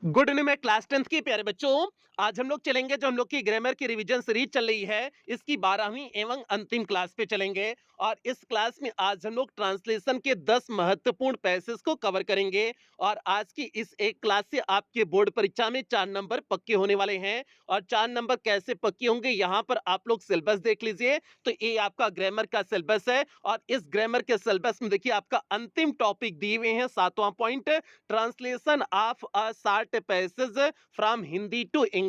Good evening मैं class 10th के प्यारे बच्चों। आज हम लोग चलेंगे जो हम लोग की ग्रामर की रिवीजन सीरीज चल रही है, इसकी 12वीं एवं अंतिम क्लास पे चलेंगे। और इस क्लास में आज हम लोग ट्रांसलेशन के 10 महत्वपूर्ण पैसेज को कवर करेंगे। और आज की इस एक क्लास से आपके बोर्ड परीक्षा में 4 नंबर पक्के होने वाले हैं। और 4 नंबर कैसे पक्के होंगे, यहाँ पर आप लोग सिलेबस देख लीजिए। तो ये आपका ग्रामर का सिलेबस है और इस ग्रामर के सिलेबस में देखिए आपका अंतिम टॉपिक दिए हुए हैं, 7वां point, translation of a short passage from Hindi to English.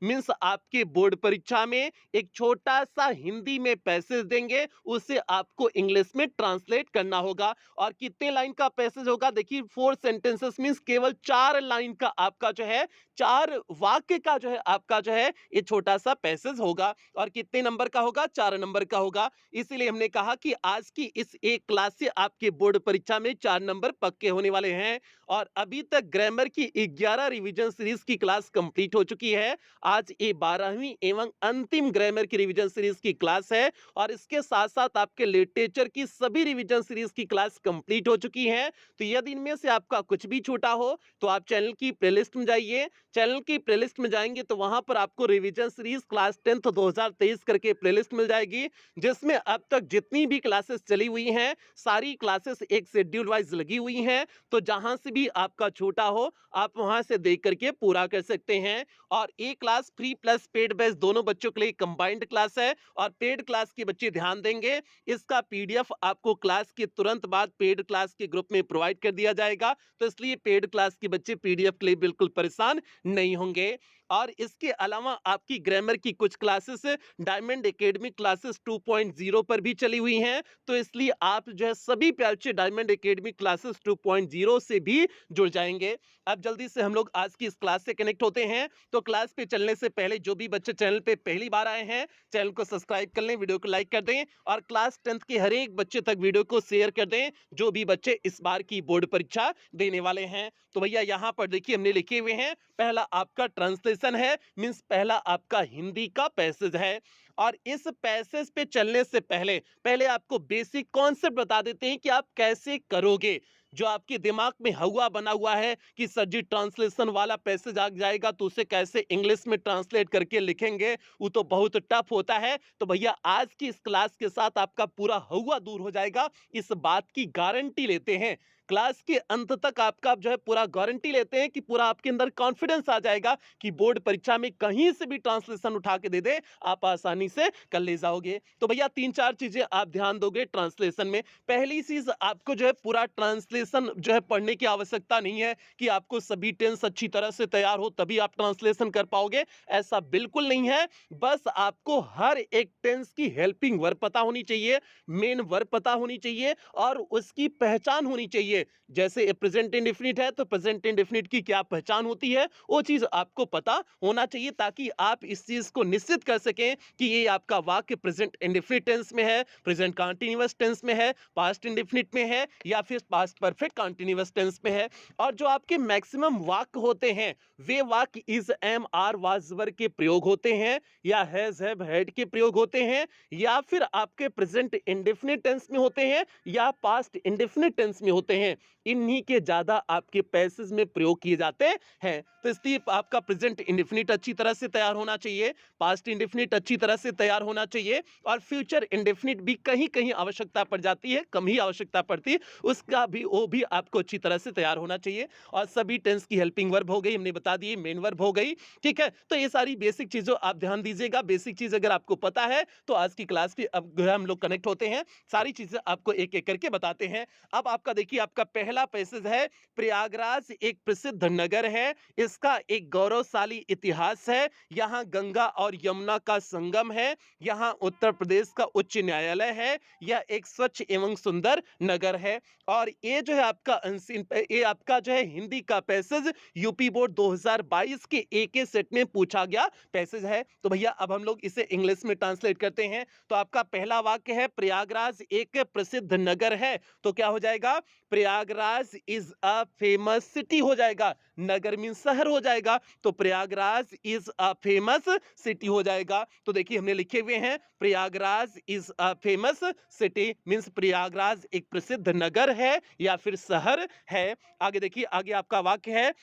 Means आपके बोर्ड परीक्षा में एक छोटा सा हिंदी में पैसेज देंगे, उसे आपको इंग्लिश में ट्रांसलेट करना होगा। और कितने लाइन का पैसेज होगा, देखिए 4 सेंटेंसेस मींस केवल 4 लाइन का आपका जो है, 4 वाक्य का जो है आपका जो है ये छोटा सा पैसेज होगा। और कितने नंबर का होगा, 4 नंबर का होगा। इसीलिए हमने कहा कि आज की इस एक क्लास से आपके बोर्ड परीक्षा में 4 नंबर पक्के होने वाले हैं। और अभी तक ग्रामर की 11 रिवीजन सीरीज की क्लास कंप्लीट हो चुकी है। आज ये 12वीं एवं अंतिम ग्रामर की रिवीजन सीरीज की क्लास है। और इसके साथ साथ आपके लिटरेचर की सभी रिवीजन सीरीज की क्लास कंप्लीट हो चुकी है। तो यदि इनमें से आपका कुछ भी छूटा हो तो आप चैनल की प्लेलिस्ट में जाइए। चैनल की प्लेलिस्ट में जाएंगे तो वहां पर आपको रिवीजन सीरीज क्लास 10th 2023 करके प्लेलिस्ट मिल जाएगी, जिसमें अब तक जितनी भी क्लासेस चली हुई हैं सारी क्लासेस एक शेड्यूल वाइज लगी हुई हैं। तो जहां से भी आपका छूटा हो आप वहां से देख करके पूरा कर सकते हैं। और ये class free plus paid batch दोनों बच्चों के लिए कंबाइंड क्लास है। और पेड क्लास के बच्चे ध्यान देंगे, इसका पीडीएफ आपको क्लास के तुरंत बाद पेड क्लास के ग्रुप में प्रोवाइड कर दिया जाएगा। तो इसलिए पेड क्लास के बच्चे पीडीएफ के लिए बिल्कुल परेशान नहीं होंगे। और इसके अलावा आपकी ग्रामर की कुछ क्लासेस डायमंड एकेडमी क्लासेस 2.0 पर भी चली हुई हैं। तो इसलिए आप जो है सभी बच्चे डायमंड एकेडमी क्लासेस 2.0 से भी जुड़ जाएंगे। अब जल्दी से हम लोग आज की इस क्लास से कनेक्ट होते हैं। तो क्लास पे चलने से पहले जो भी बच्चे चैनल पे पहली बार आए हैं, चैनल को सब्सक्राइब कर लें, वीडियो को लाइक कर दें और क्लास 10th के हर एक बच्चे तक वीडियो को शेयर कर दें जो भी बच्चे इस बार की बोर्ड परीक्षा देने वाले हैं। तो भैया यहाँ पर देखिए हमने लिखे हुए हैं, पहला आपका ट्रांसलेशन है, मींस पहला आपका हिंदी का पैसेज है। और इस पैसेज पे चलने से पहले पहले आपको बेसिक कॉन्सेप्ट बता देते हैं कि आप कैसे करोगे। जो आपके दिमाग में हवा बना हुआ है कि सर जी ट्रांसलेशन वाला पैसेज आ जाएगा तो उसे कैसे इंग्लिश में ट्रांसलेट करके लिखेंगे, वो तो बहुत टफ होता है। तो भैया आज की इस क्लास के साथ आपका पूरा हवा दूर हो जाएगा, इस बात की गारंटी लेते हैं। क्लास के अंत तक आपका जो है पूरा गारंटी लेते हैं कि पूरा आपके अंदर कॉन्फिडेंस आ जाएगा कि बोर्ड परीक्षा में कहीं से भी ट्रांसलेशन उठा के दे दे आप आसानी से कर ले जाओगे। तो भैया 3-4 चीजें आप ध्यान दोगे ट्रांसलेशन में। पहली चीज, आपको जो है पूरा ट्रांसलेशन जो है पढ़ने की आवश्यकता नहीं है कि आपको सभी टेंस अच्छी तरह से तैयार हो तभी आप ट्रांसलेशन कर पाओगे, ऐसा बिल्कुल नहीं है। बस आपको हर एक टेंस की हेल्पिंग वर्ब पता होनी चाहिए, मेन वर्ब पता होनी चाहिए और उसकी पहचान होनी चाहिए। जैसे प्रेजेंट इंडेफिनिट है तो प्रेजेंट इंडेफिनिट की क्या पहचान होती है वो चीज आपको पता होना चाहिए, ताकि आप इस चीज को निश्चित कर सकें कि ये आपका वाक्य प्रेजेंट इंडेफिनिट टेंस में है, प्रेजेंट कंटीन्यूअस टेंस में है, पास्ट इंडेफिनिट में है या फिर पास्ट परफेक्ट कंटीन्यूअस टेंस में है। और जो आपके मैक्सिमम वाक्य होते हैं वे वाक्य इज, एम, आर, वाज, वर के प्रयोग होते हैं या हैज, हैव, हैड के प्रयोग होते हैं या फिर आपके प्रेजेंट इंडेफिनिट टेंस में होते हैं या पास्ट इंडेफिनिट टेंस में होते हैं। इन्हीं के ज्यादा आपके पैसेज में प्रयोग किए जाते हैं। तो इसलिए आपका प्रेजेंट इंडेफिनिट अच्छी तरह से तैयार होना चाहिए, पास्ट इंडेफिनिट अच्छी तरह से तैयार होना चाहिए और फ्यूचर इंडेफिनिट भी कहीं कहीं आवश्यकता पड़ जाती है, कम ही आवश्यकता पड़ती है, उसका भी वो भी आपको अच्छी तरह से तैयार होना चाहिए। और सभी टेंस की हेल्पिंग वर्ब हो गई, हमने बता दी, मेन वर्ब हो गई। ठीक है, तो ये सारी बेसिक चीजों आप ध्यान दीजिएगा। बेसिक चीज अगर आपको पता है तो आज की क्लास पे अब हम लोग कनेक्ट होते हैं, सारी चीजें आपको एक एक करके बताते हैं। अब आपका देखिए आपका पहला पैसेज है, प्रयागराज एक प्रसिद्ध नगर है, इसका एक गौरवशाली इतिहास है, यहाँ गंगा और यमुना का संगम है, यहाँ उत्तर प्रदेश का उच्च न्यायालय है, यह एक स्वच्छ एवं सुंदर नगर है। और ये जो है आपका ये आपका जो है हिंदी का पैसेज यूपी बोर्ड 2022 के एक सेट में पूछा गया पैसेज है। तो भैया अब हम लोग इसे इंग्लिश में ट्रांसलेट करते हैं। तो आपका पहला वाक्य है, प्रयागराज एक प्रसिद्ध नगर है, तो क्या हो जाएगा, Prayagraj is a famous city हो जाएगा, नगर मीन शहर हो जाएगा, तो Prayagraj is a famous city हो जाएगा। तो देखिए हमने लिखे हुए हैं, Prayagraj is a famous city means Prayagraj एक प्रसिद्ध नगर है या फिर शहर है। आगे देखिए, आगे आपका वाक्य है,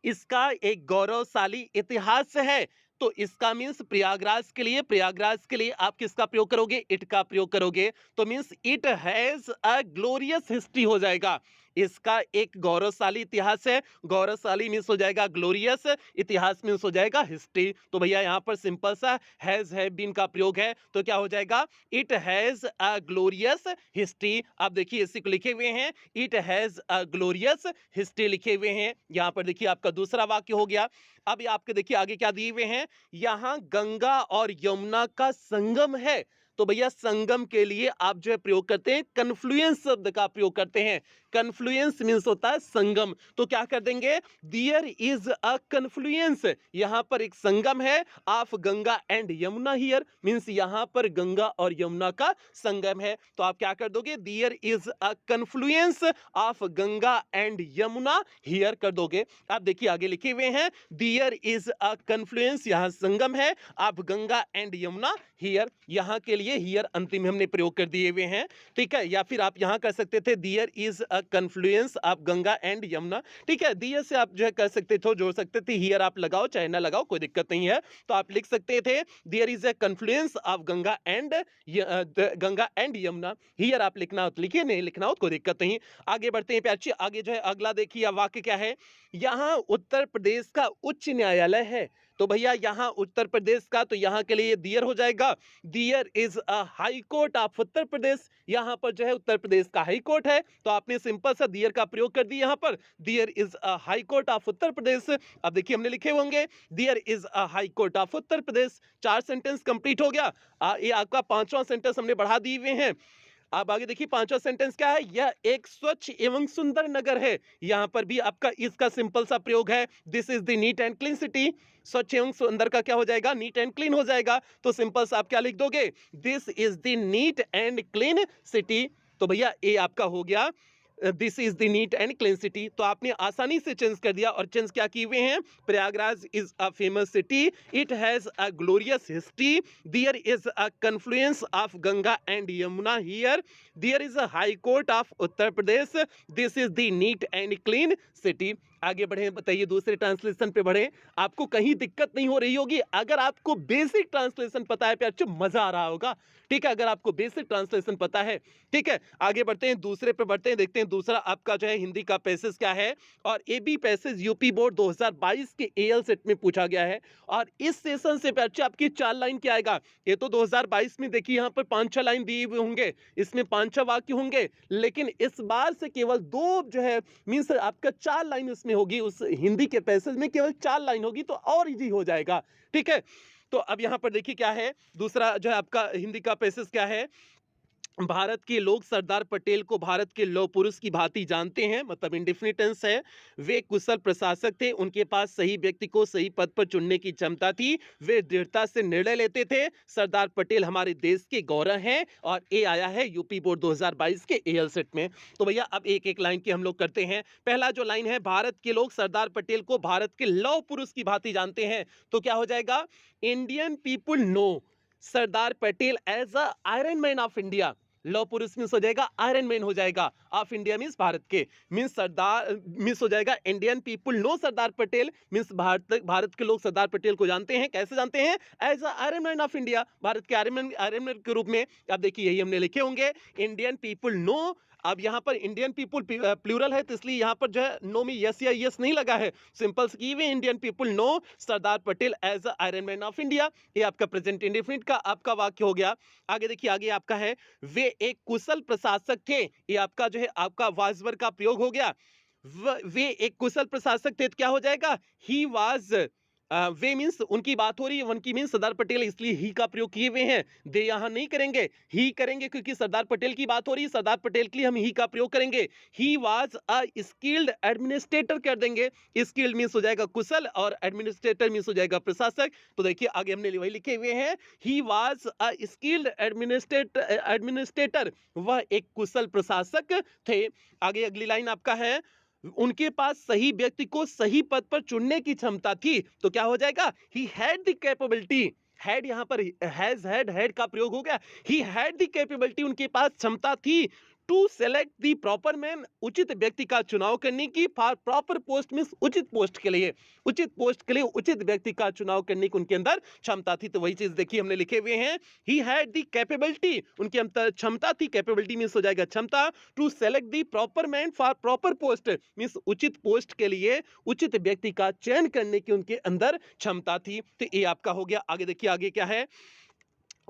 इसका एक गौरवशाली इतिहास है। तो इसका मीन्स प्रयागराज के लिए आप किसका प्रयोग करोगे? इट का प्रयोग करोगे। तो means it has a glorious history हो जाएगा। इसका एक गौरवशाली इतिहास है। गौरवशाली मीन्स हो जाएगा ग्लोरियस, इतिहास मीन्स हो जाएगा हिस्ट्री। तो भैया यहाँ पर सिंपल सा हैज हैव बीन का प्रयोग है, तो क्या हो जाएगा? It has a glorious history. आप देखिए इसी को लिखे हुए हैं, it has a glorious history लिखे हुए हैं। यहाँ पर देखिए आपका दूसरा वाक्य हो गया। अब ये आपके देखिए आगे क्या दिए हुए हैं, यहाँ गंगा और यमुना का संगम है। तो भैया संगम के लिए आप जो है प्रयोग करते हैं, कन्फ्लुएंस शब्द का प्रयोग करते हैं। कन्फ्लुएंस मीन्स होता है संगम। तो क्या कर देंगे? देयर इज अ कन्फ्लुएंस, यहाँ पर एक संगम है of Ganga and Yamuna here, means यहाँ पर गंगा और यमुना का संगम है। तो आप क्या कर दोगे? There is a confluence of Ganga and Yamuna here कर दोगे। आप देखिए आगे लिखे हुए हैं, देयर इज अ कन्फ्लुएंस, यहाँ संगम है, of Ganga and Yamuna here. यहाँ के लिए हियर अंतिम हमने प्रयोग कर दिए हुए हैं, ठीक है। या फिर आप यहाँ कर सकते थे, there is a confluence of Ganga and Yamuna, ठीक है। दियर से आप जो है कर सकते थे, जोड़ सकते थे। हियर आप लगाओ चाहे ना लगाओ, कोई दिक्कत नहीं है। तो आप लिख सकते थे, there is a confluence of Ganga and Yamuna. Here आप लिखना हो तो लिखिए, नहीं लिखना हो तो कोई दिक्कत नहीं। आगे बढ़ते हैं प्यारे, आगे जो है अगला देखिए वाक्य क्या है, यहाँ उत्तर प्रदेश का उच्च न्यायालय है। तो भैया यहाँ उत्तर प्रदेश का, तो यहाँ के लिए दियर हो जाएगा, there is a high court of Uttar Pradesh. यहाँ पर जो है उत्तर प्रदेश का हाई कोर्ट है, तो आपने सिंपल सा दियर का प्रयोग कर दिया यहाँ पर, there is a high court of Uttar Pradesh. अब देखिए हमने लिखे होंगे, there is a high court of Uttar Pradesh. 4 sentence complete हो गया। ये आपका 5वां सेंटेंस हमने बढ़ा दिए हुए हैं। अब आगे देखिए 5वां सेंटेंस क्या है, यह एक स्वच्छ एवं सुंदर नगर है। यहां पर भी आपका इसका सिंपल सा प्रयोग है, this is the neat and clean city. स्वच्छ एवं सुंदर का क्या हो जाएगा? नीट एंड क्लीन हो जाएगा। तो सिंपल सा आप क्या लिख दोगे? This is the neat and clean city. तो भैया ये आपका हो गया, this is the neat and clean city. तो आपने आसानी से चेंज कर दिया, और चेंज क्या किए हुए हैं? Prayagraj is a famous city, it has a glorious history, there is a confluence of Ganga and Yamuna here, there is a high court of Uttar Pradesh, this is the neat and clean city. आगे बढ़े, बताइए दूसरे ट्रांसलेशन पे बढ़े। आपको कहीं दिक्कत नहीं हो रही होगी अगर आपको बेसिक ट्रांसलेशन पता है, प्यार मजा आ रहा होगा, ठीक है, अगर आपको बेसिक ट्रांसलेशन पता है, ठीक है। आगे बढ़ते हैं, दूसरे पे बढ़ते हैं, देखते हैं दूसरा आपका जो है हिंदी का पैसेज क्या है। और ये भी पैसेज यूपी बोर्ड 2022 के एएल सेट में पूछा गया है। और इस सेशन से प्यार आपकी 4 लाइन क्या आएगा? ये तो 2022 में देखिए यहाँ पर 5-6 लाइन दिए हुए होंगे, इसमें 5-6 वाक्य होंगे, लेकिन इस बार से केवल 2 जो है मीन्स आपका 4 लाइन उसमें होगी, उस हिंदी के पैसेज में केवल 4 लाइन होगी, तो और इजी हो जाएगा, ठीक है। तो अब यहाँ पर देखिए क्या है, दूसरा जो है आपका हिंदी का पैसेज क्या है, भारत के लोग सरदार पटेल को भारत के लौह पुरुष की भांति जानते हैं, मतलब इंडेफिनिट टेंस है। वे कुशल प्रशासक थे, उनके पास सही व्यक्ति को सही पद पर चुनने की क्षमता थी, वे दृढ़ता से निर्णय लेते थे। सरदार पटेल हमारे देश के गौरव हैं। और ये आया है यूपी बोर्ड 2022 के एएल सेट में। तो भैया अब एक एक लाइन की हम लोग करते हैं। पहला जो लाइन है, भारत के लोग सरदार पटेल को भारत के लौह पुरुष की भांति जानते हैं, तो क्या हो जाएगा? Indian people know Sardar Patel as a iron man of India. लौ पुरुष मीन्स हो जाएगा आयरन मैन हो जाएगा, ऑफ इंडिया मीन्स भारत के, मीन्स सरदार मीन्स हो जाएगा Indian people know Sardar Patel, means Bharat के लोग सरदार पटेल को जानते हैं। कैसे जानते हैं? As a iron man of India, Bharat के आयरन मैन के रूप में। अब देखिए यही हमने लिखे होंगे, इंडियन पीपुल नो। अब यहाँ पर इंडियन पीपुल प्लूरल है, तो इसलिए यहाँ पर जो है नो में यस या यस नहीं लगा है, सिंपल की वे Indian people know Sardar Patel as a iron man of India. ये आपका प्रेजेंट इंडेफिनिट का आपका वाक्य हो गया। आगे देखिए, आगे आपका है, वे एक कुशल प्रशासक थे। ये आपका जो है आपका वाज वर्ब का प्रयोग हो गया। वे एक कुशल प्रशासक थे, तो क्या हो जाएगा? He was. वे मीन्स उनकी बात हो रही है, उनकी मीन्स सरदार पटेल, इसलिए ही का प्रयोग किए हुए हैं। दे यहां नहीं करेंगे, ही करेंगे, क्योंकि सरदार पटेल की बात हो रही है, सरदार पटेल के लिए हम ही का प्रयोग करेंगे। He was a skilled administrator कर देंगे। स्किल्ड मीन्स हो जाएगा कुशल, और एडमिनिस्ट्रेटर मीन्स हो जाएगा प्रशासक। तो देखिए आगे हमने वही लिखे हुए हैं, he was a skilled administrator, वह एक कुशल प्रशासक थे। आगे अगली लाइन आपका है, उनके पास सही व्यक्ति को सही पद पर चुनने की क्षमता थी, तो क्या हो जाएगा? He had the capability. Had यहाँ पर हैज हैड का प्रयोग हो गया। ही हैड द कैपेबिलिटी, उनके पास क्षमता थी to select the proper man, उचित व्यक्ति का चुनाव करने की, फॉर प्रॉपर पोस्ट मींस उचित पोस्ट के लिए, उचित पोस्ट के लिए उचित व्यक्ति का चुनाव करने की उनके अंदर क्षमता थी। तो वही चीज देखिए हमने लिखे हुए हैं, ही हैड द कैपेबिलिटी, उनके अंदर क्षमता थी, कैपेबिलिटी मींस हो जाएगा क्षमता, to select the proper man for proper post means उचित पोस्ट के लिए उचित व्यक्ति का चयन करने की उनके अंदर क्षमता थी। तो ये आपका हो गया। आगे देखिए आगे क्या है,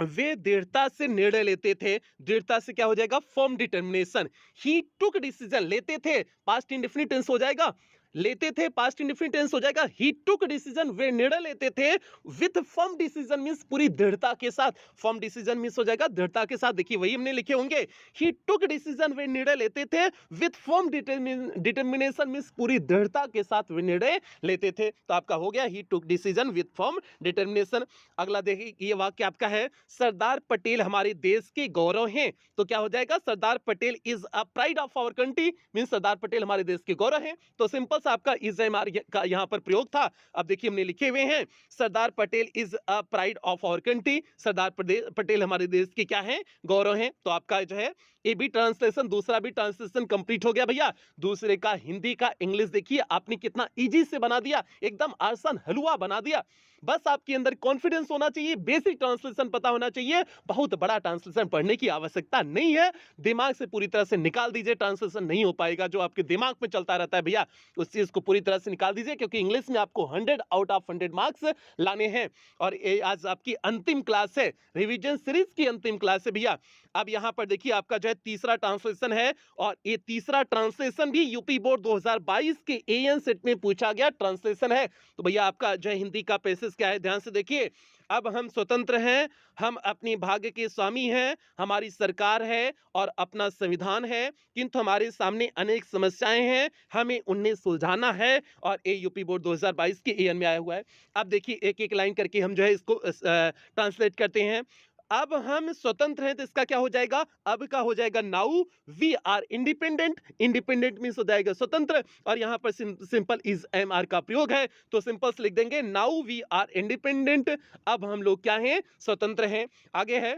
वे दृढ़ता से निर्णय लेते थे, दृढ़ता से क्या हो जाएगा, फर्म डिटर्मिनेशन, ही टुक डिसीजन, लेते थे पास्ट इंडेफिनिट टेंस हो जाएगा, लेते थे पास्ट इंडेफिनिट टेंस हो जाएगा, ही टुक डिसीजन, वे निर्णय लेते थे, विथ फर्म डिसीजन मींस पूरी दृढ़ता के साथ, फर्म डिसीजन मींस हो जाएगा दृढ़ता के साथ। देखिए वही हमने लिखे होंगे, ही टुक डिसीजन, वे निर्णय लेते थे, विथ फर्म डिटर्मिनेशन मींस पूरी दृढ़ता के साथ वे निर्णय लेते थे। तो आपका हो गया ही टुक डिसीजन विथ फर्म डिटर्मिनेशन। अगला देखिए ये वाक्य आपका है, सरदार पटेल हमारे देश के गौरव हैं। तो क्या हो जाएगा, Sardar Patel is a pride of our country means Sardar Patel हमारे देश के गौरव हैं। तो सिंपल सा आपका इज एमआर का यहां पर प्रयोग था। अब देखिए हमने लिखे हुए हैं, Sardar Patel is a pride of our country, Sardar Patel हमारे देश के क्या है, गौरव हैं। तो आपका जो है ये भी ट्रांसलेशन, दूसरा भी ट्रांसलेशन कंप्लीट हो गया भैया। दूसरे का हिंदी का इंग्लिश देखिए आपने कितना इजी से बना दिया, एकदम आसान हलवा बना दिया। बस आपके अंदर कॉन्फिडेंस होना चाहिए, बेसिक ट्रांसलेशन पता होना चाहिए, बहुत बड़ा ट्रांसलेशन पढ़ने की आवश्यकता नहीं है। दिमाग से पूरी तरह से निकाल दीजिए, ट्रांसलेशन नहीं हो पाएगा, जो आपके दिमाग में चलता रहता है भैया उस चीज को पूरी तरह से निकाल दीजिए, क्योंकि इंग्लिश में आपको 100 आउट ऑफ 100 मार्क्स लाने हैं। और ये आज आपकी अंतिम क्लास है, रिवीजन सीरीज की अंतिम क्लास है भैया। अब यहां पर देखिए आपका जो है तीसरा ट्रांसलेशन है, और ये तीसरा ट्रांसलेशन भी यूपी बोर्ड 2022 के एएन सेट में पूछा गया ट्रांसलेशन है। तो भैया आपका जो है हिंदी का पैसेज क्या है, ध्यान से देखिए। अब हम स्वतंत्र हैं, हम अपने भाग्य के स्वामी हैं, हमारी सरकार है और अपना संविधान है, किंतु हमारे सामने अनेक समस्याएं हैं, हमें उन्हें सुलझाना है। और ये यूपी बोर्ड 2022 के एएन में आया हुआ है। अब देखिए एक एक लाइन करके हम जो है इसको ट्रांसलेट करते हैं। अब हम स्वतंत्र हैं तो इसका क्या हो जाएगा, अब का हो जाएगा now we are independent, independent means हो जाएगा स्वतंत्र, और यहां पर सिंपल इज एम आर का प्रयोग है, तो सिंपल से लिख देंगे नाउ वी आर इंडिपेंडेंट, अब हम लोग क्या हैं, स्वतंत्र हैं। आगे है,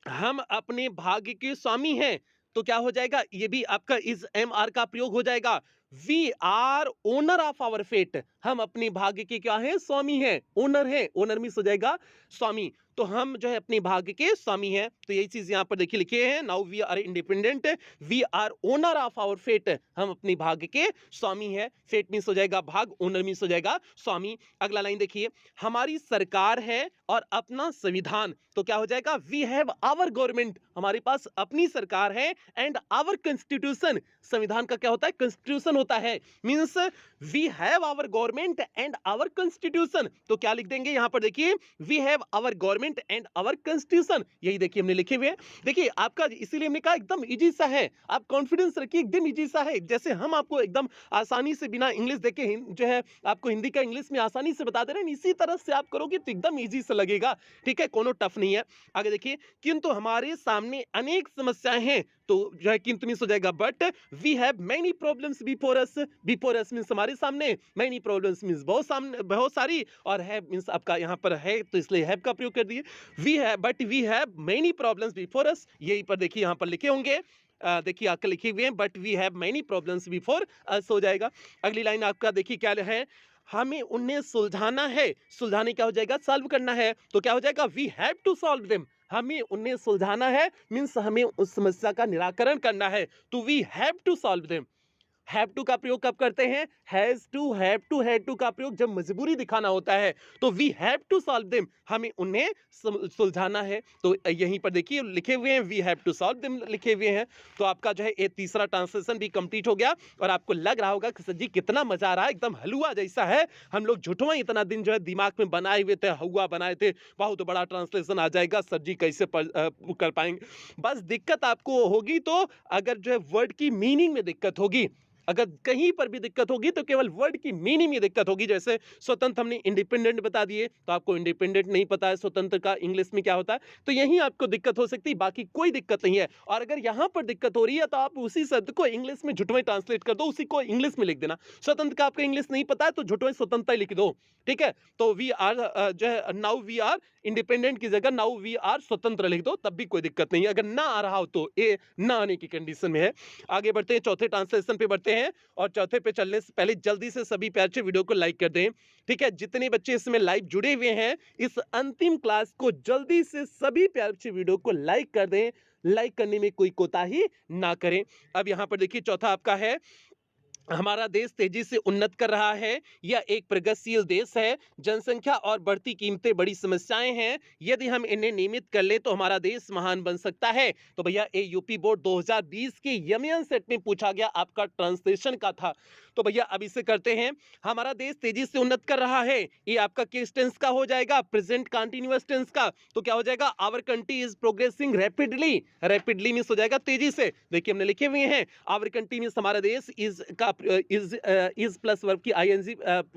हम अपने भाग्य के स्वामी हैं। तो क्या हो जाएगा, ये भी आपका इज एम आर का प्रयोग हो जाएगा, we are owner of our fate, हम अपने भाग्य के क्या हैं, स्वामी हैं, ओनर हैं, ओनर मींस हो जाएगा स्वामी, तो हम जो है अपने भाग्य के स्वामी हैं। तो यही चीज यहां पर देखिए लिखे हैं, now we are independent, we are owner of our fate, हम अपने भाग्य के स्वामी हैं। फेट मींस हो जाएगा भाग, ओनर मींस हो जाएगा स्वामी। अगला लाइन देखिए, हमारी सरकार है और अपना संविधान। तो क्या हो जाएगा, वी हैव आवर गवर्नमेंट, हमारे पास अपनी सरकार है, एंड आवर कॉन्स्टिट्यूशन, संविधान का क्या होता है, कॉन्स्टिट्यूशन होता है, means we have our government and our constitution. तो क्या लिख देंगे यहां पर देखिए, we have our government and our constitution, यही देखिए हमने लिखे हुए हैं। देखिए आपका इसीलिए हमने कहा एकदम इजी सा है, आप कॉन्फिडेंस रखिए, एकदम इजी सा है, जैसे हम आपको एकदम आसानी से बिना इंग्लिश देखे जो है आपको हिंदी का इंग्लिश में आसानी से बता दे रहे हैं, इसी तरह से आप करोगे तो एकदम इजी से लगेगा, ठीक है, कोनो टफ नहीं है। आगे देखिए, किंतु हमारे सामने अनेक समस्याएं हैं। तो जो है किंतु मींस हो जाएगा but, we have many problems before us, before us means हमारे सामने, मेनी प्रॉब्लम्स मींस बहुत सामने, बहुत सारी, और हैव मींस आपका यहाँ पर है तो इसलिए हैव का प्रयोग कर दिए। We have, but we have many problems before us, यही पर देखिए यहाँ पर लिखे होंगे, देखिए आपके लिखे हुए हैं, but we have many problems before us हो जाएगा। अगली लाइन आपका देखिए क्या है, हमें उन्हें सुलझाना है, सुलझाने क्या हो जाएगा, सॉल्व करना है। तो क्या हो जाएगा, we have to solve them, हमें उन्हें सुलझाना है मींस हमें उस समस्या का निराकरण करना है, तो we have to solve them. Have to का प्रयोग कब करते हैं, हैज टू, हैव टू का प्रयोग जब मजबूरी दिखाना होता है, तो we have to solve them, हमें उन्हें सुलझाना है। तो यहीं पर देखिए लिखे हुए हैं, we have to solve them लिखे हुए हैं। तो आपका जो है ये तीसरा ट्रांसलेशन भी कंप्लीट हो गया, और आपको लग रहा होगा कि सर जी कितना मजा आ रहा है, एकदम हलवा जैसा है, हम लोग झुठवा इतना दिन जो है दिमाग में बनाए हुए थे, हलवा बनाए थे, बहुत बड़ा ट्रांसलेशन आ जाएगा, सर जी कैसे कर पाएंगे। बस दिक्कत आपको होगी तो अगर जो है वर्ड की मीनिंग में दिक्कत होगी, अगर कहीं पर भी दिक्कत होगी तो केवल वर्ड की मीनिंग में दिक्कत होगी। जैसे स्वतंत्र हमने इंडिपेंडेंट बता दिए, तो आपको इंडिपेंडेंट नहीं पता है स्वतंत्र का इंग्लिश में क्या होता है, तो यहीं आपको दिक्कत हो सकती है, बाकी कोई दिक्कत नहीं है। और अगर यहाँ पर दिक्कत हो रही है तो आप उसी शब्द को इंग्लिश में झुटवे ट्रांसलेट कर दो, उसी को इंग्लिश में लिख देना। स्वतंत्र का आपको इंग्लिश नहीं पता है तो झुटवे स्वतंत्रता लिख दो, ठीक है। तो वी आर जो है नाउ वी आर इंडिपेंडेंट की जगह नाउ वी आर स्वतंत्र लिख दो, तब भी कोई दिक्कत नहीं है। अगर ना आ रहा हो तो ये ना आने की कंडीशन में है। आगे बढ़ते हैं, चौथे ट्रांसलेशन पे बढ़ते हैं। और चौथे पे चलने से पहले जल्दी से सभी प्यार से वीडियो को लाइक कर दें, ठीक है। जितने बच्चे इसमें लाइव जुड़े हुए हैं इस अंतिम क्लास को जल्दी से सभी प्यार से वीडियो को लाइक कर दें, लाइक करने में कोई कोताही ना करें। अब यहाँ पर देखिए चौथा आपका है, हमारा देश तेजी से उन्नत कर रहा है, यह एक प्रगतिशील देश है, जनसंख्या और बढ़ती कीमतें बड़ी समस्याएं हैं, यदि हम इन्हें नियमित कर ले तो हमारा देश महान बन सकता है। तो भैया ये यूपी बोर्ड 2020 के यमियन सेट में पूछा गया आपका ट्रांसलेशन का था। तो भैया अब इसे करते हैं, हमारा देश तेजी से उन्नत कर रहा है, ये आपका किस टेंस का हो जाएगा, प्रेजेंट कंटीन्यूअस टेंस का। तो क्या हो जाएगा, our country is progressing rapidly, rapidly means हो जाएगा तेजी से। देखिए हमने लिखे हुए हैं आवर कंट्री मींस हमारा देश, इज का इज प्लस वर्ब की आईएनजी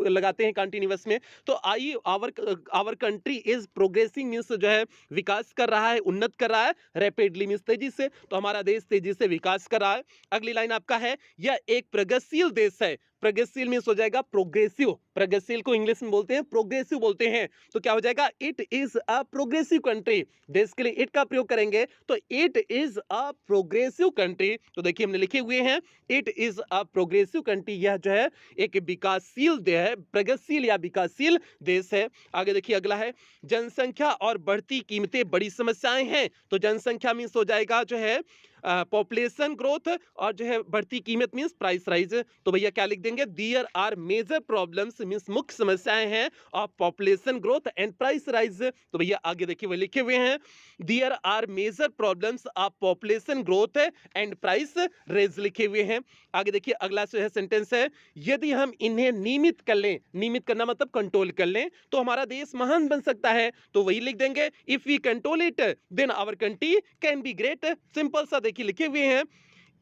लगाते हैं कंटीन्यूअस में। तो I our country is progressing means जो है विकास कर रहा है, उन्नत कर रहा है, रैपिडली मींस तेजी से, तो हमारा देश तेजी से विकास कर रहा है। अगली लाइन आपका है, यह एक प्रगतिशील देश है, प्रगतिशील मींस हो जाएगा प्रोग्रेसिव, प्रगतिशील को इंग्लिश में बोलते हैं प्रोग्रेसिव बोलते हैं। तो क्या हो जाएगा, it is a progressive country, देश के लिए इट का प्रयोग करेंगे तो it is a progressive country. तो देखिए हमने लिखे हुए हैं it is a progressive country, यह जो है एक विकासशील देश है, प्रगतिशील या विकासशील देश है। आगे देखिए अगला है, जनसंख्या और बढ़ती कीमतें बड़ी समस्याएं हैं। तो जनसंख्या मींस हो जाएगा जो है पॉपुलेशन ग्रोथ, और जो है बढ़ती कीमत मींस प्राइस राइज। तो भैया क्या लिख देंगे, there are major problems means मुख्य समस्याएं हैं of population growth and price rise. तो भैया आगे देखिए वो लिखे हुए हैं, there are major problems of population growth and price rise लिखे हुए हैं। आगे देखिए अगला जो है सेंटेंस है, यदि हम इन्हें नियमित कर लें, नियमित करना मतलब कंट्रोल कर लें, तो हमारा देश महान बन सकता है। तो वही लिख देंगे, if we control it then our country can be great. Simple सा देखिए लिखे हुए हैं,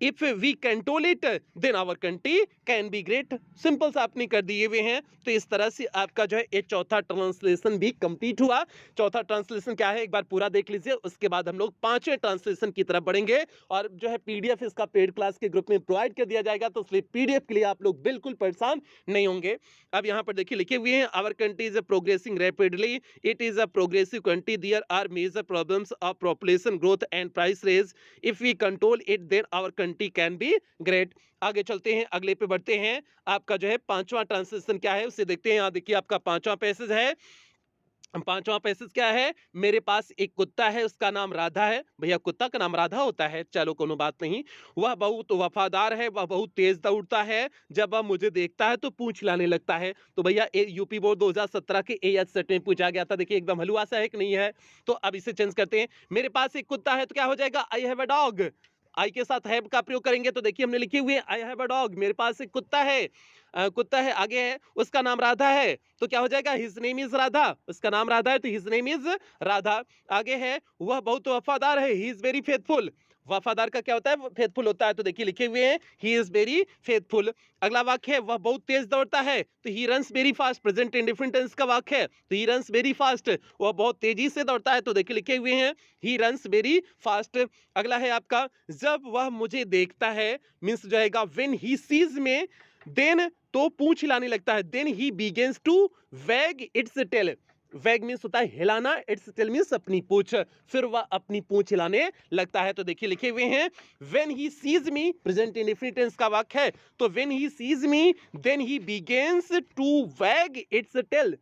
if we control it then our country can be great, simple सा आपने कर दिए हुए हैं। तो इस तरह से आपका जो है ये चौथा ट्रांसलेशन भी कंप्लीट हुआ। चौथा ट्रांसलेशन क्या है एक बार पूरा देख लीजिए, उसके बाद हम लोग पांचवें ट्रांसलेशन की तरफ बढ़ेंगे। और जो है पीडीएफ इसका पेड क्लास के ग्रुप में प्रोवाइड कर दिया जाएगा, तो इसलिए पीडीएफ के लिए आप लोग बिल्कुल परेशान नहीं होंगे। अब यहाँ पर देखिए लिखे हुए हैं, our country is progressing rapidly, it is a progressive country, there are major problems of population growth and price rise, if we control it then our country can be great. आगे चलते हैं, अगले पे बढ़ते हैं। आपका जो है पांचवा ट्रांसलेशन क्या है उसे देखते हैं। यहाँ देखिए आपका पांचवा पैसेज है, पांचवा पैसेज क्या है, मेरे पास एक कुत्ता है उसका नाम राधा है। भैया कुत्ता का नाम राधा होता है, चलो कोनो बात नहीं। वह बहुत वफादार है, वह बहुत तेज दौड़ता है, जब वह मुझे देखता है तो पूंछ हिलाने लगता है। तो भैया यूपी बोर्ड 2017 के एएच सेट में पूछा गया था, देखिए एकदम हलवा सा है कि नहीं है। तो अब इसे चेंज करते हैं, मेरे पास एक कुत्ता है तो क्या हो जाएगा, आई हैव अ डॉग। आई के साथ हैव का प्रयोग करेंगे, तो देखिए हमने लिखी हुई है आई हैव अ डॉग, मेरे पास एक कुत्ता है, कुत्ता है, आगे है उसका नाम राधा है, तो क्या हो जाएगा, हिज नेम इज राधा, उसका नाम राधा है तो हिज नेम इज राधा। आगे है वह बहुत वफादार है, ही इज वेरी फेथफुल, वफादार का क्या होता है, फेथफुल होता है, तो देखिए लिखे हुए हैं ही इज वेरी फेथफुल। अगला वाक्य है वह बहुत तेज दौड़ता है, तो he runs very fast, present indifferent tense का वाक्य है, तो ही रन्स वेरी फास्ट, वह बहुत तेजी से दौड़ता है, तो देखिए लिखे हुए हैं ही रन्स वेरी फास्ट। अगला है आपका, जब वह मुझे देखता है मींस जो है व्हेन ही सीज में, देन तो पूंछ हिलाने लगता है, then he begins to wag its tell, वैग मींस होता है हिलाना, इट्स टेल मींस अपनी पूंछ, फिर वह अपनी पूंछ हिलाने लगता है। तो देखिए लिखे हुए हैं when he sees me, present indefinite tense का वाक्य है, तो when he sees me then he begins to wag its tail,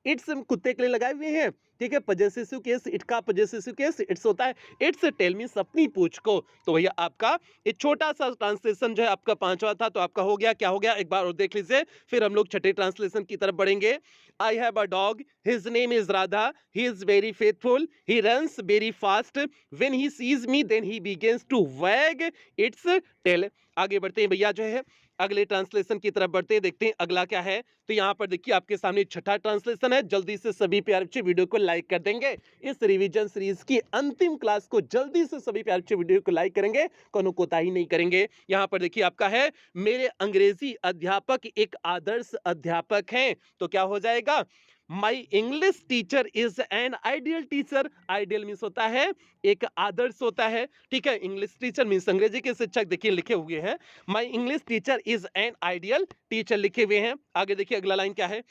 its कुत्ते के लिए लगाए हुए हैं, ठीक है, पजेसिव केस, इट का पजेसिव केस इट्स होता है, इट्स टेल मींस अपनी पूछ को। तो भैया आपका एक छोटा सा ट्रांसलेशन जो है आपका पांचवा था, तो आपका हो गया, क्या हो गया एक बार और देख लीजिए, फिर हम लोग छठे ट्रांसलेशन की तरफ बढ़ेंगे। I have a dog, his name is Radha, he is very faithful, he runs very fast, when he sees me then he begins to wag its tail. आगे बढ़ते हैं भैया जो है अगले ट्रांसलेशन की तरफ बढ़ते हैं, देखते हैं अगला क्या है। तो यहाँ पर देखिए आपके सामने छठा ट्रांसलेशन है। जल्दी से सभी प्यारे बच्चे वीडियो को लाइक कर देंगे। इस रिवीजन सीरीज की अंतिम क्लास को जल्दी से सभी प्यारे बच्चे वीडियो को लाइक करेंगे, कोनो कोताही नहीं करेंगे। यहाँ पर देखिए आपका है, मेरे अंग्रेजी अध्यापक एक आदर्श अध्यापक हैं। तो क्या हो जाएगा, माई English teacher is an ideal teacher. Ideal means होता है एक आदर्श होता है, ठीक है। इंग्लिश टीचर मीन्स अंग्रेजी के शिक्षक, देखिए लिखे हुए हैं माई English teacher is an ideal teacher लिखे हुए हैं। आगे देखिए अगला लाइन क्या है,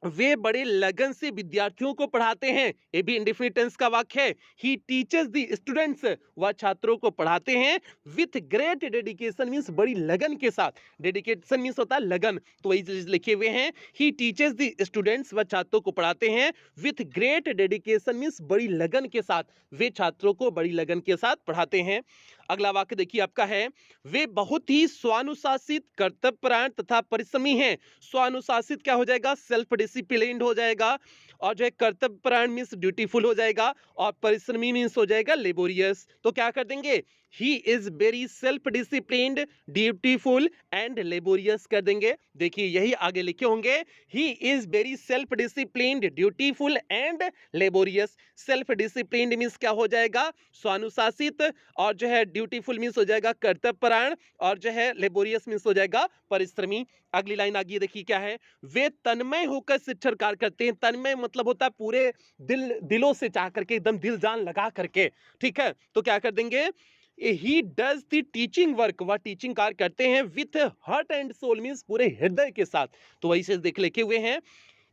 वे बड़े लगन से विद्यार्थियों को पढ़ाते हैं। ये भी इंडेफिनिट टेंस का वाक्य है। ही टीचर्स द स्टूडेंट्स, वह छात्रों को पढ़ाते हैं विथ ग्रेट डेडिकेशन मीन्स बड़ी लगन के साथ। डेडिकेशन मीन्स होता है लगन, तो वही चीज लिखे हुए हैं। ही टीचर्स द स्टूडेंट्स, वह छात्रों को पढ़ाते हैं विथ ग्रेट डेडिकेशन मीन्स बड़ी लगन के साथ, वे छात्रों को बड़ी लगन के साथ पढ़ाते हैं। अगला वाक्य देखिए आपका है, वे बहुत ही स्वानुशासित, कर्तव्यपरायण तथा परिश्रमी हैं। स्वानुशासित क्या हो जाएगा, सेल्फ डिसिप्लिन्ड हो जाएगा, और जो है कर्तव्यपरायण मीन्स ड्यूटीफुल हो जाएगा, और परिश्रमी मीन्स हो जाएगा लेबोरियस। तो क्या कर देंगे, ही is very self disciplined, dutiful and laborious कर देंगे। देखिए यही आगे लिखे होंगे, ही is very self disciplined, dutiful and laborious. Self disciplined means क्या हो जाएगा, स्वानुशासित, और जो है ड्यूटीफुल मीन्स हो जाएगा कर्तव्यपरायण, और जो है लेबोरियस मीन्स हो जाएगा परिश्रमी। अगली लाइन आगे देखिए क्या है, वे तन्मय होकर शिक्षण कार्य करते हैं। तन्मय मतलब होता है पूरे दिलों से चाह करके, एकदम दिल जान लगा करके, ठीक है। तो क्या कर देंगे, he does the teaching work, वह टीचिंग कार्य करते हैं with heart and soul means पूरे हृदय के साथ। तो वही से देख लिखे हुए हैं,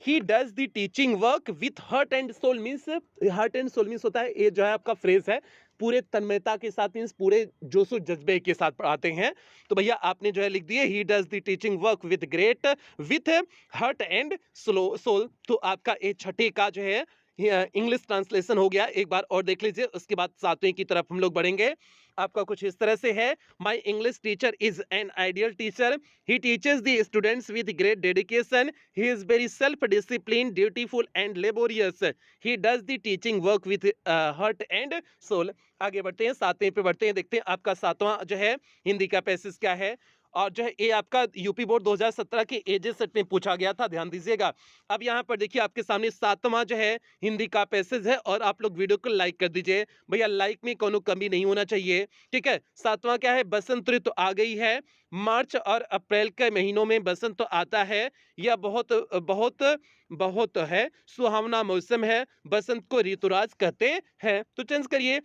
he does the teaching work with heart and soul means, heart and soul means होता है, ये जो है आपका फ्रेज है, पूरे तन्मयता के साथ मीन्स पूरे जोशो जज्बे के साथ पढ़ाते हैं। तो भैया आपने जो है लिख दिए, he does the teaching work with great with heart and soul. तो आपका ये छठे का जो है इंग्लिश ट्रांसलेशन हो गया। एक बार और देख लीजिए, उसके बाद सातवें की तरफ हम लोग बढ़ेंगे। आपका कुछ इस तरह से है, my English teacher is an ideal teacher, he teachers the students with great dedication, he is very self discipline, dutiful and laborious, he does the teaching work with heart and soul. आगे बढ़ते हैं, सातवें पे बढ़ते हैं, देखते हैं आपका सातवां जो है हिंदी का पैसेज क्या है। और जो है ये आपका यूपी बोर्ड 2017 के एजे सेट में पूछा गया था, ध्यान दीजिएगा। अब यहाँ पर देखिए आपके सामने सातवां जो है हिंदी का पैसेज है, और आप लोग वीडियो को लाइक कर दीजिए भैया, लाइक में कोनो कमी नहीं होना चाहिए, ठीक है। सातवां क्या है, बसंत ऋतु आ गई है, मार्च और अप्रैल के महीनों में बसंत तो आता है, यह बहुत बहुत बहुत है सुहावना मौसम है, बसंत को ऋतुराज कहते हैं। तो चेंज करिए,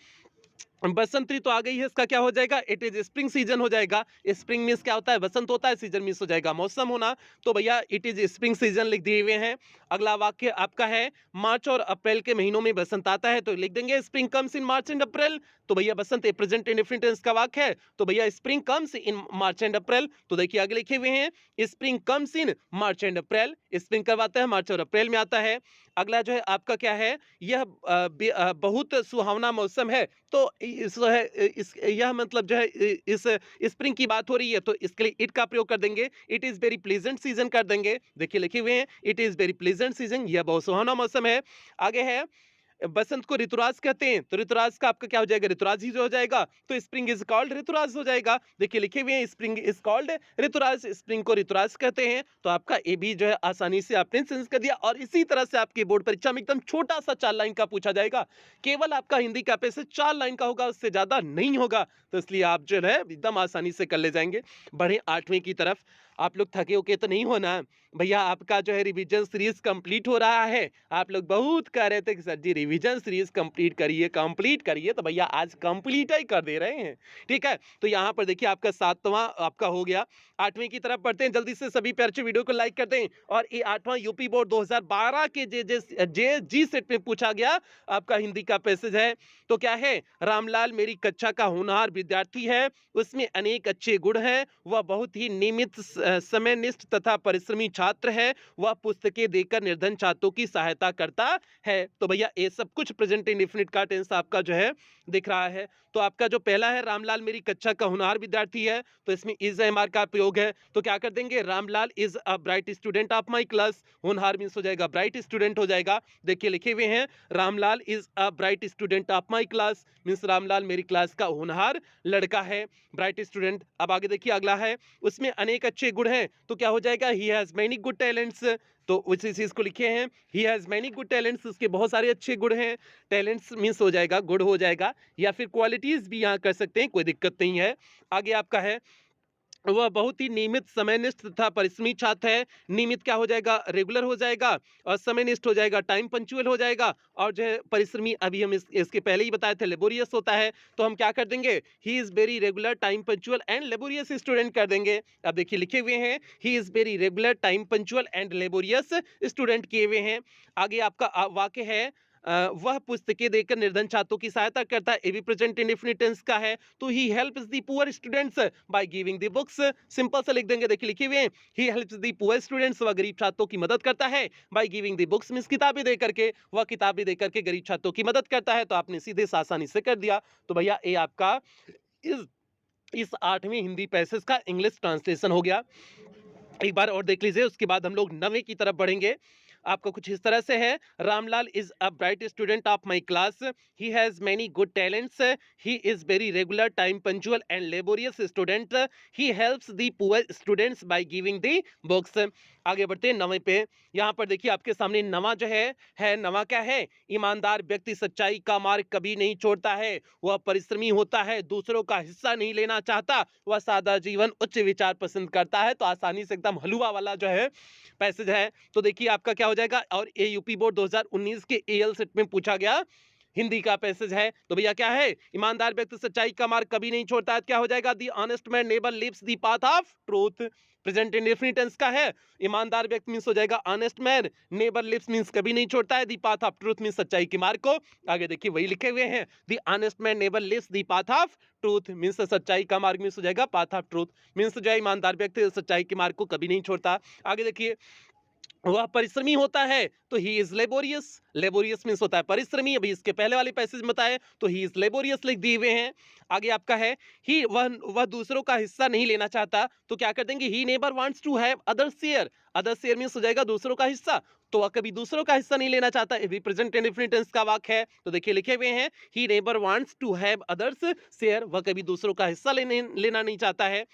बसंत ऋतु आ गई है, इसका क्या हो जाएगा, इट इज स्प्रिंग सीजन हो जाएगा। स्प्रिंग मीन्स क्या होता है, बसंत होता है, सीजन मीन्स हो जाएगा मौसम होना। तो भैया इट इज स्प्रिंग सीजन लिख दिए हुए हैं। अगला वाक्य आपका है, मार्च और अप्रैल के महीनों में बसंत आता है, तो लिख देंगे spring comes in March and April. तो भैया बसंत प्रेजेंट इंडेफिनिट टेंस का वाक्य है, तो भैया spring comes in March and April. तो देखिए आगे लिखे हुए हैं, spring comes in March and April, spring कब आता है, मार्च और अप्रैल में आता है। अगला जो है आपका क्या है, यह बहुत सुहावना मौसम है, तो यह मतलब जो है इस स्प्रिंग की बात हो रही है, तो इसके लिए इट का प्रयोग कर देंगे, it is very pleasant season कर देंगे। देखिए लिखे हुए हैं, it is very pleasant season, यह बहुत सुहावना मौसम है। आगे है, बसंत को ऋतुराज कहते हैं, तो ऋतुराज का आपका क्या हो जाएगा, ऋतुराज ही जो हो जाएगा, तो स्प्रिंग इज कॉल्ड ऋतुराज हो जाएगा। देखिए लिखे हुए हैं, spring is called Rituraj, spring को ऋतुराज कहते हैं। तो आपका ए भी जो है आसानी से आपने सेंस कर दिया, और इसी तरह से आपकी बोर्ड परीक्षा में एकदम छोटा सा 4 लाइन का पूछा जाएगा। केवल आपका हिंदी का पैसेज 4 लाइन का होगा, उससे ज्यादा नहीं होगा, तो इसलिए आप जो है एकदम आसानी से कर ले जाएंगे। बढ़े 8वें की तरफ। आप लोग थके होके तो नहीं होना भैया, आपका जो है रिवीजन सीरीज कंप्लीट हो रहा है। आप लोग बहुत कह रहे थे कि सर जी रिवीजन सीरीज कंप्लीट करिए कंप्लीट करिए, तो भैया आज कंप्लीट ही कर दे रहे हैं, ठीक है। तो यहाँ पर देखिए आपका सातवां आपका हो गया। 8वें की तरफ बढ़ते हैं, जल्दी से सभी प्यारे वीडियो को लाइक कर दें। और ये 8वां यूपी बोर्ड 2012 के जे जी सेट में पूछा गया आपका हिंदी का पैसेज है। तो क्या है, रामलाल मेरी कक्षा का होनहार विद्यार्थी है, उसमें अनेक अच्छे गुण हैं, वह बहुत ही नियमित समयनिष्ठ तथा परिश्रमी छात्र है, वह पुस्तकें देकर निर्धन छात्रों की सहायता करता है। तो भैया ये सब कुछ प्रेजेंट इंडेफिनिट का टेंस आपका जो है दिख रहा है। तो आपका जो पहला है, रामलाल मेरी कक्षा का होनहार विद्यार्थी है, तो इसमें इज एमआर का प्रयोग है। तो क्या कर देंगे, Ramlal is a bright student of my class. होनहार मीन्स हो जाएगा ब्राइट स्टूडेंट हो जाएगा। देखिए लिखे हुए हैं, Ramlal is a bright student of my class means Ramlal मेरी क्लास का होनहार लड़का है, ब्राइट स्टूडेंट। अब आगे देखिए अगला है, उसमें अनेक अच्छे गुण हैं, तो क्या हो जाएगा, he has many good talents. तो उसी चीज को लिखे हैं, he has many good talents, उसके बहुत सारे अच्छे गुण हैं। टैलेंट्स मीन्स हो जाएगा गुड हो जाएगा, या फिर क्वालिटीज भी यहाँ कर सकते हैं, कोई दिक्कत नहीं है। आगे आपका है, वह बहुत ही नियमित, समयनिष्ठ तथा परिश्रमी छात्र है। नियमित क्या हो जाएगा, रेगुलर हो जाएगा, और समयनिष्ठ हो जाएगा, टाइम पंक्चुअल हो जाएगा, और जो है परिश्रमी अभी हम इसके पहले ही बताए थे लेबोरियस होता है। तो हम क्या कर देंगे, ही is very regular, time punctual and laborious student कर देंगे। अब देखिए लिखे हुए हैं, ही is very regular, time punctual and laborious student किए हुए हैं। आगे आपका वाक्य है, वह पुस्तकें देकर निर्धन छात्रों की सहायता करता है, ये भी प्रेजेंट इंडेफिनिट टेंस का है। तो he helps the poor students by giving the books, simple से लिख देंगे। देखिए लिखे हुए हैं, he helps the poor students, वह गरीब छात्रों की मदद करता है, by giving the books means किताबें दे करके, वह किताबें दे करके गरीब छात्रों की मदद करता है। तो आपने सीधे आसानी से कर दिया। तो भैया ये आपका इस 8वीं हिंदी पैसेज का इंग्लिश ट्रांसलेशन हो गया। एक बार और देख लीजिए, उसके बाद हम लोग 9वीं की तरफ बढ़ेंगे। आपका कुछ इस तरह से है, Ramlal is a bright student of my class, he has many good talents, he is very regular, time punctual and laborious student, he helps the poor students by giving the books. आगे बढ़ते हैं 9वें पे। यहाँ पर देखिए आपके सामने नवा जो है नवा क्या है, ईमानदार व्यक्ति सच्चाई का मार्ग कभी नहीं छोड़ता है, वह परिश्रमी होता है, दूसरों का हिस्सा नहीं लेना चाहता, वह सादा जीवन उच्च विचार पसंद करता है। तो आसानी से एकदम हलवा वाला जो है पैसेज है। तो देखिए आपका क्या हो जाएगा, और ये यूपी बोर्ड 2019 के एएल सेट में पूछा गया हिंदी का पैसेज है। तो भैया क्या है, ईमानदार व्यक्ति सच्चाई का मार्ग कभी नहीं छोड़ता है, क्या हो जाएगा, the honest man never leaves the path of truth. Present indefinite tense का है, ईमानदार व्यक्ति मींस हो जाएगा honest man, never leaves means कभी नहीं छोड़ता है, the path of truth means सच्चाई के मार्ग को। आगे देखिए वही लिखे हुए हैं, the honest man never leaves the path of truth means सच्चाई का मार्ग मींस हो जाएगा पाथ ऑफ ट्रूथ मींस जो है ईमानदार व्यक्ति सच्चाई के मार्ग को कभी नहीं छोड़ता। आगे देखिए, वह परिश्रमी होता है, तो he is laborious, laborious means होता है परिश्रमी। अभी इसके पहले वाले पैसेज में बताए, तो ही इज लेबोरियस लिख दिए हुए हैं। आगे आपका है, ही वह दूसरों का हिस्सा नहीं लेना चाहता, तो क्या कर देंगे, he never wants to have others share, other share means हो जाएगा दूसरों का हिस्सा, तो वह कभी दूसरों का हिस्सा नहीं लेना चाहता, ये भी प्रेजेंट इंडेफिनिट टेंस का वाक्य है। तो देखिए लिखे हुए हैं, he never wants to have others share, वह कभी दूसरों का हिस्सा लेना नहीं चाहता है।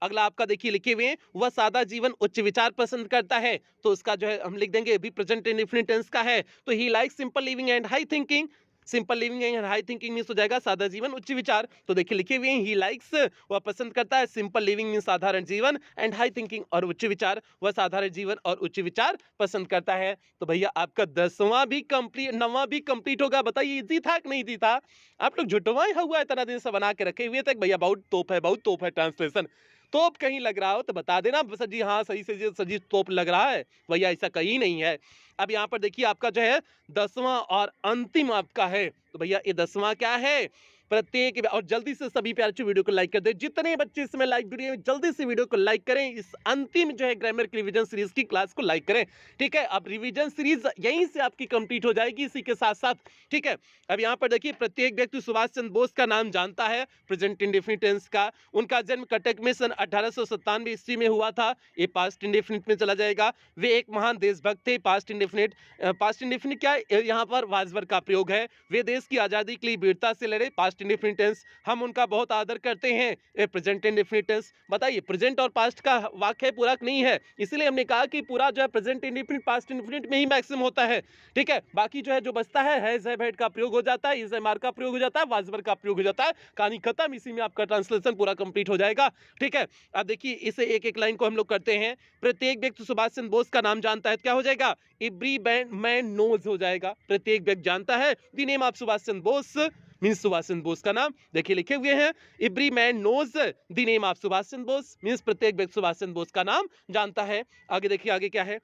अगला आपका देखिए लिखे हुए हैं, वह सादा जीवन उच्च विचार पसंद करता है, तो उसका जो है हम लिख देंगे भी प्रेजेंट इंडेफिनिट टेंस का है। तो he likes simple living and high thinking, simple living and high thinking means हो जाएगा सादा जीवन उच्च विचार। तो देखिए लिखे हुए हैं, ही लाइक्स वह पसंद करता है, सिंपल लिविंग मींस साधारण जीवन, एंड हाई थिंकिंग और उच्च विचार, वह साधारण जीवन और उच्च विचार पसंद करता है। तो भैया आपका 10वां भी कंप्लीट, 9वां भी कंप्लीट होगा। बताइए इजी था कि नहीं इजी था? आप लोग झुटवाए हुआ इतना दिन से बना के रखे हुए थे भैया बहुत तोप है ट्रांसलेशन। तोप कहीं लग रहा हो तो बता देना सर जी, हाँ सही से सजी तोप लग रहा है, भैया ऐसा कहीं नहीं है। अब यहाँ पर देखिए आपका जो है 10वां और अंतिम आपका है, तो भैया ये 10वां क्या है, प्रत्येक, और जल्दी से सभी प्यारे बच्चों वीडियो को लाइक कर दे, जितने बच्चे इसमें लाइक वीडियो में जल्दी से वीडियो को लाइक करें, इस अंतिम जो है ग्रामर की रिवीजन सीरीज की क्लास को लाइक करें। ठीक है, अब रिवीजन सीरीज यहीं से आपकी कंप्लीट हो जाएगी इसी के साथ साथ। ठीक है, अब यहाँ पर देखिए, प्रत्येक व्यक्ति सुभाष चंद्र बोस का नाम जानता है, प्रेजेंट इंडेफिनिट टेंस का। उनका जन्म कटक में सन 1897 ईस्वी में हुआ था, ये पास्ट इंडेफिनिट में चला जाएगा। वे एक महान देशभक्त थे, पास्ट इंडेफिनिट। पास्ट इंडेफिनिट क्या है, यहाँ पर वाजवर का प्रयोग है। वे देश की आजादी के लिए वीरता से लड़े, पास्ट इंडेफिनिट टेंस। हम उनका बहुत आदर करते हैं, ये प्रेजेंट इंडेफिनिट टेंस। बताइए प्रेजेंट और पास्ट का वाक्य पूरक नहीं है, इसलिए हमने कहा कि पूरा जो है प्रेजेंट इंडेफिनिट पास्ट इंडेफिनिट में ही मैक्सिमम होता है। ठीक है, बाकी जो है जो बचता है हैज हैव हैड का प्रयोग हो जाता है, इज एम आर का प्रयोग हो जाता है, वाजवर का प्रयोग हो जाता है, कहानी खत्म। इसी में आपका ट्रांसलेशन पूरा कंप्लीट हो जाएगा। ठीक है, अब देखिए इसे एक एक लाइन को हम लोग करते हैं। प्रत्येक व्यक्ति सुभाष चंद्र बोस का नाम जानता है, क्या हो जाएगा, एवरी मैन नोज हो जाएगा। प्रत्येक व्यक्ति जानता है, the name of Subhash Chandra Bose means Subhash Chandra Bose का नाम। देखिए लिखे हुए हैं, every man knows the name of Subhash Chandra Bose means प्रत्येक व्यक्ति सुभाष चंद्र बोस का नाम जानता है। आगे देखिए आगे क्या है,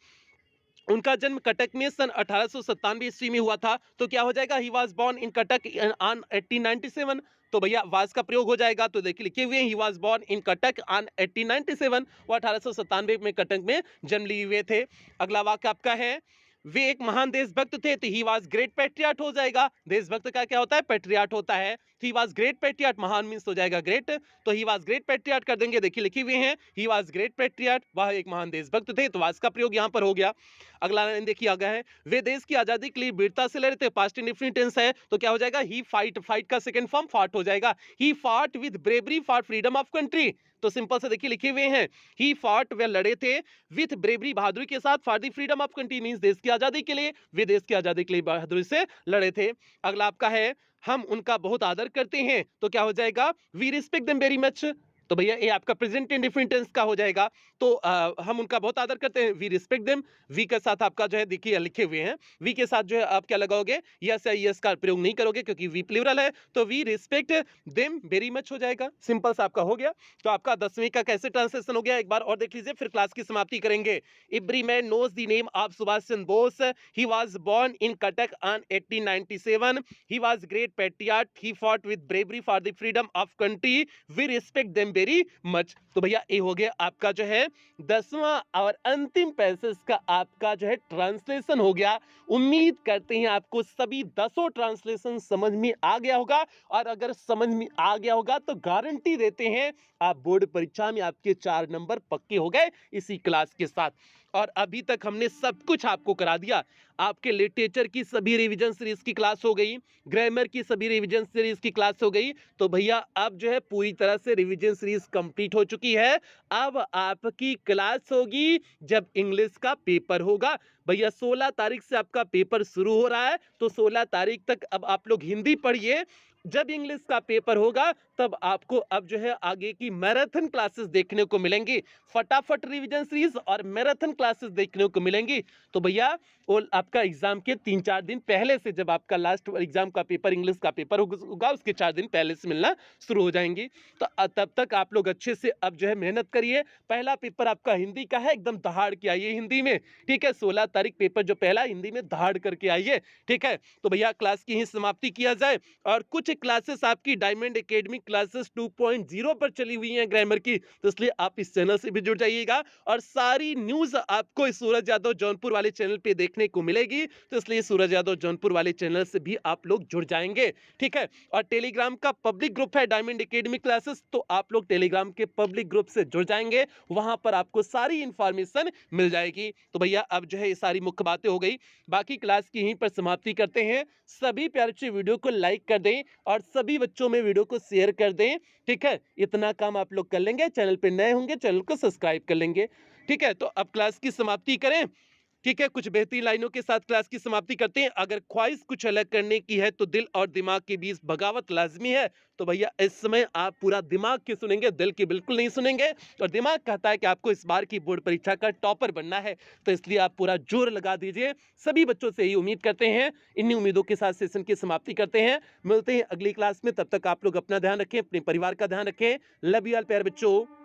उनका जन्म कटक में सन 1897 ईस्वी में हुआ था, तो क्या हो जाएगा, he was born in Cuttack on 1897। तो भैया वाज का प्रयोग हो जाएगा। तो देखिए लिखे हुए he was born in Cuttack on 1897, वो 1897 में कटक में जन्म लिए हुए थे। अगला वाक्य आपका है वे एक महान देशभक्त थे, तो ही वाज ग्रेट पैट्रियट हो जाएगा। देशभक्त का क्या होता है? पैट्रियट होता है। तो ही वाज ग्रेट पैट्रियट, महान मींस हो जाएगा ग्रेट, तो ही वाज ग्रेट पैट्रियट कर देंगे। देखिए लिखे हुए हैं ही वाज ग्रेट पैट्रियट, वह एक महान देशभक्त थे, तो वाज का प्रयोग यहां पर हो गया। अगला लाइन देखिए आगे है वे देश की आजादी के लिए वीरता से लड़े थे, पास्ट इंडेफिनिट टेंस है, तो क्या हो जाएगा? ही फाइट, फाइट का सेकंड फॉर्म फाट हो जाएगा। ही फाट with bravery for freedom of country, तो सिंपल से देखिए लिखे हुए हैं ही फॉट, वे लड़े थे विथ ब्रेवरी, बहादुरी के साथ, for the freedom of country means देश की आजादी के लिए, वे देश की आजादी के लिए बहादुरी से लड़े थे। अगला आपका है हम उनका बहुत आदर करते हैं, तो क्या हो जाएगा? We respect them very much, तो भैया ये आपका प्रेजेंट इंडेफिनिट टेंस का हो जाएगा। तो हम उनका बहुत आदर करते हैं, वी रिस्पेक्ट देम। वी के साथ आपका जो है देखिए लिखे हुए हैं, वी के साथ जो है आप क्या लगाओगे? यस या यस का प्रयोग नहीं करोगे क्योंकि वी प्लूरल है, तो we respect them very much हो जाएगा। सिंपल सा आपका हो गया। तो आपका 10वीं का कैसे ट्रांसलेशन हो गया एक बार और देख लीजिए, फिर क्लास की समाप्ति करेंगे। Every man knows the name of Subhash Chandra Bose, he was born in Cuttack on 1897, he was great patriot, he fought with bravery for the freedom of country, we respect them very much. तो भैया ये हो गया आपका जो है 10वां और अंतिम पैसेज का आपका जो है ट्रांसलेशन हो गया। उम्मीद करते हैं आपको सभी 10 ट्रांसलेशन समझ में आ गया होगा, और अगर समझ में आ गया होगा तो गारंटी देते हैं आप बोर्ड परीक्षा में आपके 4 नंबर पक्के हो गए इसी क्लास के साथ। और अभी तक हमने सब कुछ आपको करा दिया। आपके लिटरेचर की सभी रिवीजन सीरीज की क्लास हो गई, ग्रामर की सभी रिवीजन सीरीज की क्लास हो गई। तो भैया अब जो है पूरी तरह से रिवीजन सीरीज कंप्लीट हो चुकी है। अब आपकी क्लास होगी जब इंग्लिश का पेपर होगा। भैया 16 तारीख से आपका पेपर शुरू हो रहा है, तो 16 तारीख तक अब आप लोग हिंदी पढ़िए। जब इंग्लिश का पेपर होगा तब आपको अब जो है आगे की मैराथन क्लासेस देखने को मिलेंगी, फटाफट रिवीजन सीरीज और मैराथन क्लासेस देखने को मिलेंगी। तो भैया वो आपका एग्जाम के 3-4 दिन पहले से, जब आपका लास्ट एग्जाम का पेपर इंग्लिश का पेपर होगा उसके 4 दिन पहले से मिलना शुरू हो जाएंगी। तो तब तक आप लोग अच्छे से अब जो है मेहनत करिए। पहला पेपर आपका हिंदी का है, एकदम दहाड़ के आइए हिंदी में, ठीक है। 16 तारीख पेपर जो पहला हिंदी में दहाड़ करके आइए, ठीक है। तो भैया क्लास की ही समाप्ति किया जाए। और कुछ क्लासेस आपकी डायमंड एकेडमी क्लासेस 2.0 पर चली हुई हैं ग्रामर की, तो इसलिए आप इस चैनल से भी जुड़ जाइएगा और सारी न्यूज आपको इस सूरज यादव जौनपुर वाले चैनल पे देखने को मिलेगी। तो इसलिए सूरज यादव जौनपुर वाले चैनल से भी आप लोग जुड़ जाएंगे, ठीक है। और टेलीग्राम का पब्लिक ग्रुप है डायमंड एकेडमी क्लासेस, तो आप लोग टेलीग्राम के पब्लिक ग्रुप से जुड़ जाएंगे, वहां पर आपको सारी इंफॉर्मेशन मिल जाएगी। तो भैया अब जो है ये सारी मुख्य बातें हो गई, बाकी क्लास की यहीं पर समाप्ति करते हैं। सभी प्यारे बच्चे वीडियो को लाइक कर दें और सभी बच्चों में वीडियो को शेयर कर दें, ठीक है। इतना काम आप लोग कर लेंगे, चैनल पे नए होंगे चैनल को सब्सक्राइब कर लेंगे, ठीक है। तो अब क्लास की समाप्ति करें, ठीक है। कुछ बेहतरीन लाइनों के साथ क्लास की समाप्ति करते हैं। अगर ख्वाहिश कुछ अलग करने की है तो दिल और दिमाग के बीच बगावत लाजमी है। तो भैया इस समय आप पूरा दिमाग की सुनेंगे, दिल की बिल्कुल नहीं सुनेंगे। और दिमाग कहता है कि आपको इस बार की बोर्ड परीक्षा का टॉपर बनना है, तो इसलिए आप पूरा जोर लगा दीजिए। सभी बच्चों से यही उम्मीद करते हैं। इन्हीं उम्मीदों के साथ सेशन की समाप्ति करते हैं। मिलते हैं अगली क्लास में, तब तक आप लोग अपना ध्यान रखें, अपने परिवार का ध्यान रखें। लव यू ऑल प्यारे बच्चों।